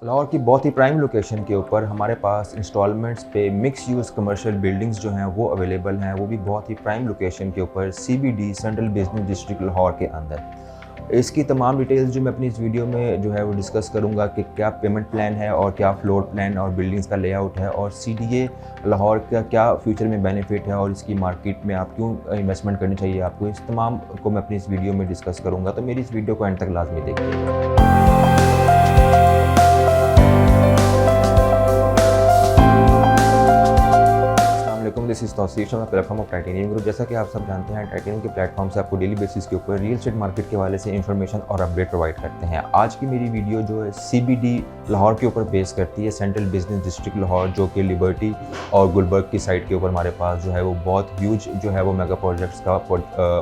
लाहौर की बहुत ही prime location के ऊपर हमारे पास इंस्टॉलमेंट्स पे मिक्स यूज़ कमर्शियल बिल्डिंग्स जो हैं वो अवेलेबल हैं, वो भी बहुत ही प्राइम लोकेशन के ऊपर CBD central business district Lahore के अंदर। इसकी तमाम डिटेल्स जो मैं अपनी इस वीडियो में जो है वो डिस्कस करूंगा कि क्या पेमेंट प्लान है और क्या फ्लोर प्लान और बिल्डिंग्स का लेआउट है और सीडीए लाहौर का क्या फ्यूचर में बेनिफिट है और इसकी मार्केट में आप क्यों इन्वेस्टमेंट करनी चाहिए आपको, इस तमाम को मैं अपनी इस वीडियो में डिस्कस करूँगा। तो मेरी इस वीडियो को एंड तक लाजमी देखिए। This is Tauseef from the platform of titanium group. जैसा कि आप सब जानते हैं, टाइटेनियम के प्लेटफॉर्म से आपको डेली बेसिस के ऊपर रियल एस्टेट मार्केट के हवाले से इंफॉर्मेशन और अपडेट प्रोवाइड करते हैं। आज की मेरी वीडियो जो है सीबीडी लाहौर के ऊपर बेस करती है, सेंट्रल बिजनेस डिस्ट्रिक्ट लाहौर, जो कि लिबर्टी और गुलबर्ग की साइड के ऊपर हमारे पास जो है वो बहुत ह्यूज जो है वो मेगा प्रोजेक्ट्स का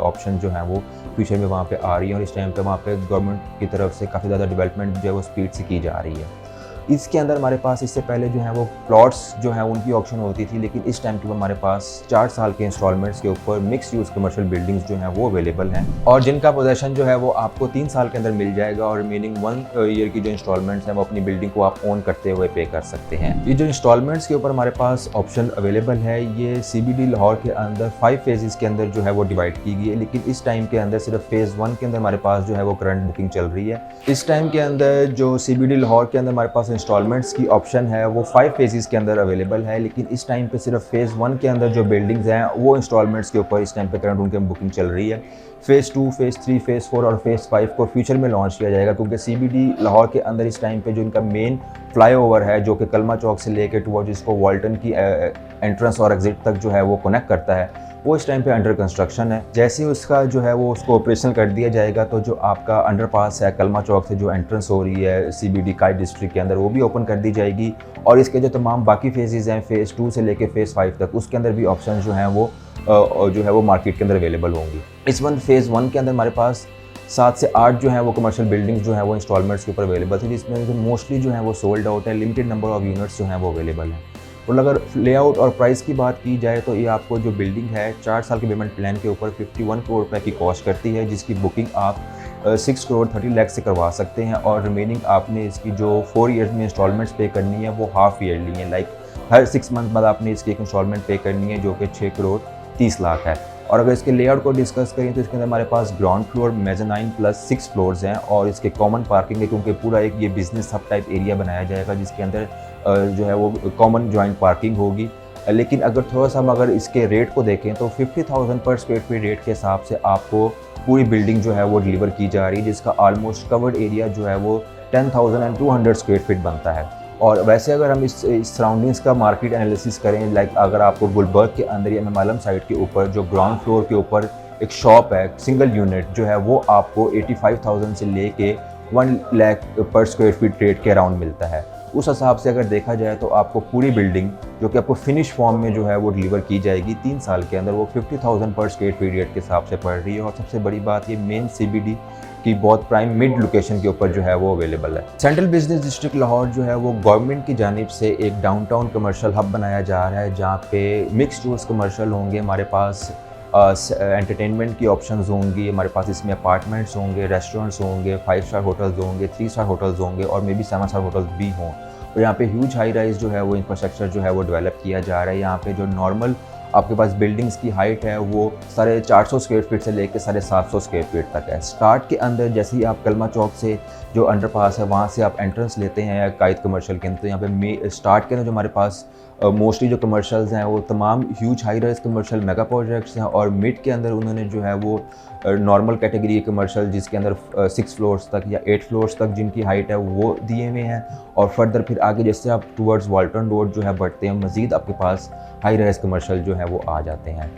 ऑप्शन जो है वो फ्यूचर में वहाँ पे आ रही है और इस टाइम पे वहाँ पे गवर्नमेंट की तरफ से काफ़ी ज़्यादा डेवलपमेंट जो है वो स्पीड से की जा रही है। इसके अंदर हमारे पास इससे पहले जो है वो प्लॉट्स जो है उनकी ऑप्शन होती थी, लेकिन इस टाइम के ऊपर हमारे पास 4 साल के इंस्टॉलमेंट्स के ऊपर मिक्स यूज़ कमर्शियल बिल्डिंग्स जो हैं वो अवेलेबल हैं और जिनका पोजेशन जो है वो आपको 3 साल के अंदर मिल जाएगा और रिमेनिंग 1 ईयर की जो इंस्टॉलमेंट्स हैं वो अपनी बिल्डिंग को आप ओन करते हुए पे कर सकते हैं। ये जो इंस्टॉलमेंट्स के ऊपर हमारे पास ऑप्शन अवेलेबल है, ये सीबीडी लाहौर के अंदर 5 फेजेस के अंदर जो है वो डिवाइड की गई है, लेकिन इस टाइम के अंदर सिर्फ फेज़ 1 के अंदर हमारे पास जो है वो करंट बुकिंग चल रही है। इस टाइम के अंदर जो सीबीडी लाहौर के अंदर हमारे पास इंस्टॉलमेंट्स की ऑप्शन है वो 5 फेजेस के अंदर अवेलेबल है, लेकिन इस टाइम पे सिर्फ फेज़ 1 के अंदर जो बिल्डिंग्स हैं वो इंस्टॉलमेंट्स के ऊपर इस टाइम पे करंट उनकी बुकिंग चल रही है। फेज़ 2, फेज़ 3, फेज़ 4 और फेज़ 5 को फ्यूचर में लॉन्च किया जाएगा, क्योंकि सीबीडी लाहौर के अंदर इस टाइम पे जो इनका मेन फ्लाईओवर है जो कि कलमा चौक से लेकर टुवर्ड्स जिसको वाल्टन की एंट्रेंस और एग्जिट तक जो है वो कनेक्ट करता है, वो इस टाइम पे अंडर कंस्ट्रक्शन है। जैसे ही उसका जो है वो उसको ऑपरेशनल कर दिया जाएगा तो जो आपका अंडरपास है कलमा चौक से जो एंट्रेंस हो रही है सीबीडी काई डिस्ट्रिक्ट के अंदर, वो भी ओपन कर दी जाएगी और इसके जो तमाम बाकी फेजेज़ हैं फेज़ 2 से लेकर फेज़ 5 तक, उसके अंदर भी ऑप्शन जो हैं वो जो है वो मार्केट के अंदर अवेलेबल होंगी। इस फेज़ 1 के अंदर हमारे पास 7 से 8 जो है वो कमर्शियल बिल्डिंग्स जो है वो इंस्टॉलमेंट्स के ऊपर अवेलेबल थी, जिसमें मोस्टली जो है वो सोल्ड आउट है, लिमिटेड नंबर ऑफ यूनिट्स जो हैं वो अवेलेबल हैं। और अगर लेआउट और प्राइस की बात की जाए तो ये आपको जो बिल्डिंग है 4 साल के पेमेंट प्लान के ऊपर 51 करोड़ रुपए की कॉस्ट करती है, जिसकी बुकिंग आप 6 करोड़ 30 लाख से करवा सकते हैं और रिमेनिंग आपने इसकी जो 4 ईयर्स में इंस्टॉलमेंट्स पे करनी है वो हाफ ईयरली है, लाइक हर 6 मंथ बाद आपने इसकी एक इंस्टॉलमेंट पे करनी है जो कि 6 करोड़ 30 लाख है। और अगर इसके लेआउट को डिस्कस करें तो इसके अंदर हमारे पास ground floor, mezzanine plus 6 floors हैं और इसके कॉमन पार्किंग है, क्योंकि पूरा एक ये बिजनेस सब टाइप एरिया बनाया जाएगा जिसके अंदर जो है वो कॉमन जॉइंट पार्किंग होगी। लेकिन अगर थोड़ा सा हम अगर इसके रेट को देखें तो 50,000 पर स्क्वायर फीट रेट के हिसाब से आपको पूरी बिल्डिंग जो है वो डिलीवर की जा रही है, जिसका ऑलमोस्ट कवर्ड एरिया जो है वो 10,200 स्क्वायर फीट बनता है। और वैसे अगर हम इस सराउंडिंग्स का मार्केट एनालिसिस करें, लाइक अगर आपको गुलबर्ग के अंदर या मेमालम साइड के ऊपर जो ग्राउंड फ्लोर के ऊपर एक शॉप है सिंगल यूनिट जो है वो आपको 85,000 से लेके 1 लाख पर स्क्वायर फीट रेट के अराउंड मिलता है। उस हिसाब से अगर देखा जाए तो आपको पूरी बिल्डिंग जो कि आपको फिनिश फॉर्म में जो है वो डिलीवर की जाएगी 3 साल के अंदर, वो 50,000 पर स्क्वायर फीट रेट के हिसाब से पड़ रही है। और सबसे बड़ी बात ये मेन सीबीडी की बहुत प्राइम मिड लोकेशन के ऊपर जो है वो अवेलेबल है। सेंट्रल बिजनेस डिस्ट्रिक्ट लाहौर जो है वो गवर्नमेंट की जानिब से एक डाउनटाउन कमर्शियल हब बनाया जा रहा है, जहाँ पे मिक्स्ड यूज़ कमर्शियल होंगे, हमारे पास एंटरटेनमेंट की ऑप्शंस होंगी, हमारे पास इसमें अपार्टमेंट्स होंगे, रेस्टोरेंट्स होंगे, 5 स्टार होटल्स होंगे, 3 स्टार होटल्स होंगे और मे बी 7 स्टार होटल्स भी हों। और यहाँ पे ह्यूज हाई राइज जो है वो इंफ्रास्ट्रक्चर जो है वो डेवलप किया जा रहा है। यहाँ पे जो नॉर्मल आपके पास बिल्डिंग्स की हाइट है वो 450 स्क्वायर फीट से लेकर 750 स्क्वायर फीट तक है। स्टार्ट के अंदर जैसे ही आप कलमा चौक से जो अंडरपास है वहाँ से आप एंट्रेंस लेते हैं कायद कमर्शियल के अंदर, तो यहाँ पे स्टार्ट के अंदर जो हमारे पास मोस्टली जो कमर्शियल्स हैं वो तमाम huge high rise commercial mega projects हैं और मिड के अंदर उन्होंने जो है वो नॉर्मल कैटेगरी कमर्शियल जिसके अंदर 6 फ्लोर्स तक या 8 फ्लोर्स तक जिनकी हाइट है वो दिए हुए हैं। और फर्दर फिर आगे जैसे आप टुवर्ड्स वाल्टन रोड जो है बढ़ते हैं, मज़ीद आपके पास हाई राइज कमर्शियल जो है वो आ जाते हैं।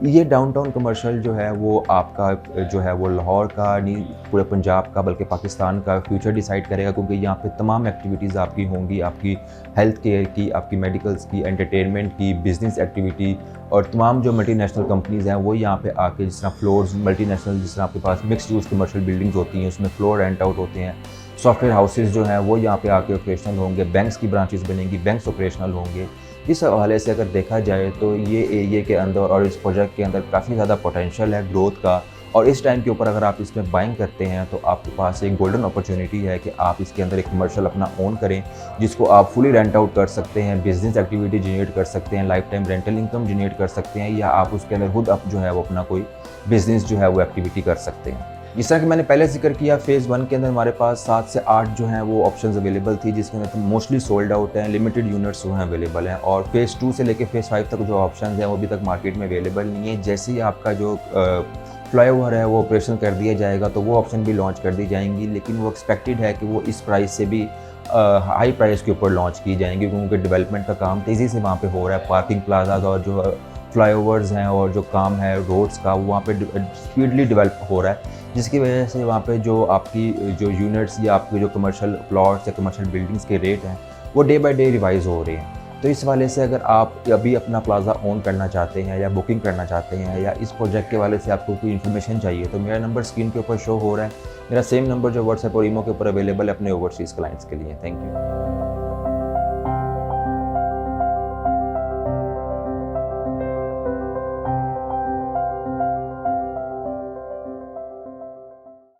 ये डाउनटाउन कमर्शियल जो है वो आपका जो है वो लाहौर का नहीं पूरे पंजाब का बल्कि पाकिस्तान का फ्यूचर डिसाइड करेगा, क्योंकि यहाँ पे तमाम एक्टिविटीज़ आपकी होंगी, आपकी हेल्थ केयर की, आपकी मेडिकल्स की, एंटरटेनमेंट की, बिजनेस एक्टिविटी और तमाम जो मल्टीनेशनल कंपनीज़ हैं वो यहाँ पे आके जिस तरह फ्लोर्स मल्टीनेशनल जिस तरह आपके पास मिक्स्ड यूज़ कमर्शियल बिल्डिंग्स होती हैं उसमें फ्लोर रेंट आउट होते हैं, सॉफ्टवेयर हाउसेज़ जो हैं वो यहाँ पे आके ऑपरेशनल होंगे, बैंक्स की ब्रांचेस बनेंगी, बैंक्स ऑपरेशनल होंगे। इस हवाले से अगर देखा जाए तो ये एरिया के अंदर और इस प्रोजेक्ट के अंदर काफ़ी ज़्यादा पोटेंशियल है ग्रोथ का और इस टाइम के ऊपर अगर आप इसमें बाइंग करते हैं तो आपके पास एक गोल्डन अपॉर्चुनिटी है कि आप इसके अंदर एक कमर्शियल अपना ओन करें, जिसको आप फुली रेंट आउट कर सकते हैं, बिजनेस एक्टिविटी जनरेट कर सकते हैं, life time rental income generate कर सकते हैं, या आप उसके अंदर खुद जो है वो अपना कोई बिजनेस जो है वो एक्टिविटी कर सकते हैं। जिस तरह कि मैंने पहले जिक्र किया, फेज़ 1 के अंदर हमारे पास 7 से 8 जो हैं वो ऑप्शंस अवेलेबल थी, जिसके अंदर मोस्टली सोल्ड आउट हैं, लिमिटेड यूनिट्स जो हैं अवेलेबल हैं। और फेज़ 2 से लेकर फेज़ 5 तक जो ऑप्शंस हैं वो अभी तक मार्केट में अवेलेबल नहीं है। जैसे ही आपका जो फ्लाईओवर है वो ऑपरेशन कर दिया जाएगा तो वो ऑप्शन भी लॉन्च कर दी जाएंगी, लेकिन वो एक्सपेक्टेड है कि वो इस प्राइस से भी हाई प्राइस के ऊपर लॉन्च की जाएंगी, क्योंकि डेवलपमेंट का काम तेज़ी से वहाँ पे हो रहा है। पार्किंग प्लाजाज और जो फ्लाईओवर्स हैं और जो काम है रोड्स का, वो वहाँ पे स्पीडली डेवलप हो रहा है, जिसकी वजह से वहाँ पे जो आपकी जो यूनिट्स या आपके जो कमर्शियल प्लॉट्स या कमर्शियल बिल्डिंग्स के रेट हैं वो डे बाय डे रिवाइज़ हो रहे हैं। तो इस वाले से अगर आप अभी अपना प्लाजा ओन करना चाहते हैं या बुकिंग करना चाहते हैं या इस प्रोजेक्ट के वाले से आपको कोई इन्फॉर्मेशन चाहिए, तो मेरा नंबर स्क्रीन के ऊपर शो हो रहा है। मेरा सेम नंबर जो व्हाट्सएप और ईमो के ऊपर अवेलेबल है अपने ओवरसीज़ क्लाइंट्स के लिए। Thank you.